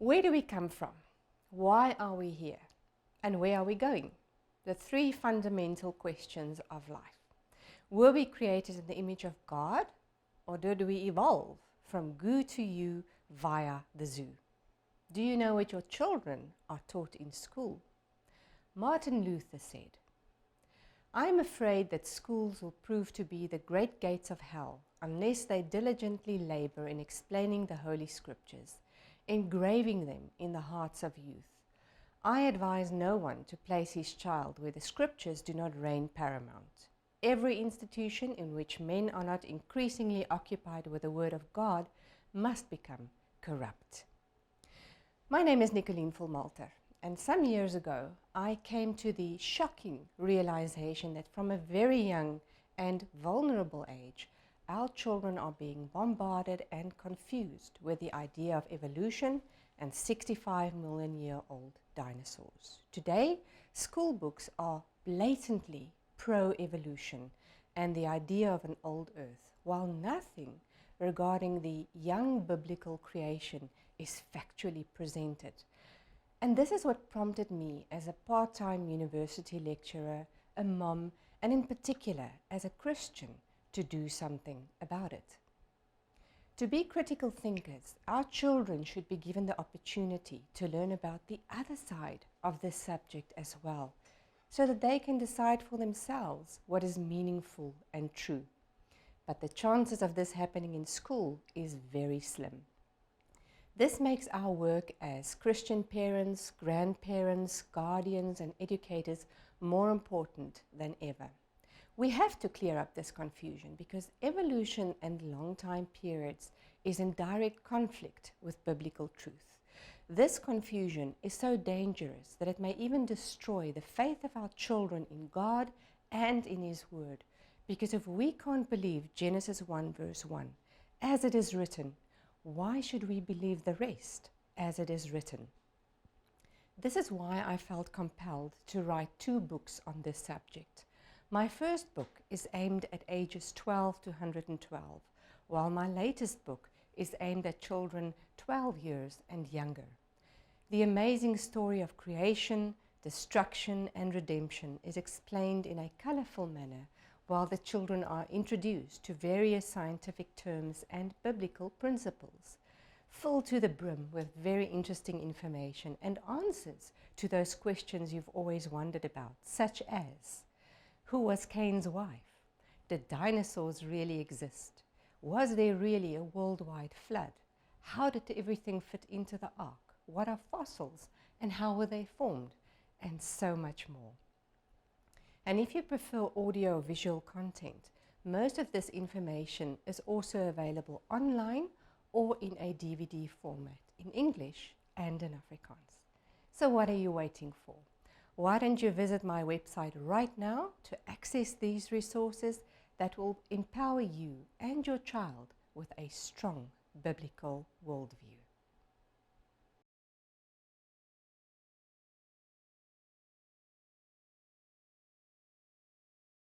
Where do we come from? Why are we here? And where are we going? The three fundamental questions of life. Were we created in the image of God, or did we evolve from goo to you via the zoo? Do you know what your children are taught in school? Martin Luther said, "I am afraid that schools will prove to be the great gates of hell unless they diligently labor in explaining the Holy Scriptures, engraving them in the hearts of youth. I advise no one to place his child where the Scriptures do not reign paramount. Every institution in which men are not increasingly occupied with the Word of God must become corrupt." My name is Nicoline Volmalter, and some years ago I came to the shocking realization that from a very young and vulnerable age, our children are being bombarded and confused with the idea of evolution and 65-million-year-old dinosaurs. Today, school books are blatantly pro-evolution and the idea of an old earth, while nothing regarding the young biblical creation is factually presented. And this is what prompted me as a part-time university lecturer, a mom, and in particular as a Christian, to do something about it. To be critical thinkers, our children should be given the opportunity to learn about the other side of this subject as well, so that they can decide for themselves what is meaningful and true. But the chances of this happening in school is very slim. This makes our work as Christian parents, grandparents, guardians, and educators more important than ever. We have to clear up this confusion because evolution and long time periods is in direct conflict with biblical truth. This confusion is so dangerous that it may even destroy the faith of our children in God and in His Word. Because if we can't believe Genesis 1 verse 1, as it is written, why should we believe the rest as it is written? This is why I felt compelled to write 2 books on this subject. My first book is aimed at ages 12 to 112, while my latest book is aimed at children 12 years and younger. The amazing story of creation, destruction, and redemption is explained in a colorful manner, while the children are introduced to various scientific terms and biblical principles, filled to the brim with very interesting information and answers to those questions you've always wondered about, such as: who was Cain's wife? Did dinosaurs really exist? Was there really a worldwide flood? How did everything fit into the ark? What are fossils and how were they formed? And so much more. And if you prefer audio-visual content, most of this information is also available online or in a DVD format in English and in Afrikaans. So what are you waiting for? Why don't you visit my website right now to access these resources that will empower you and your child with a strong biblical worldview.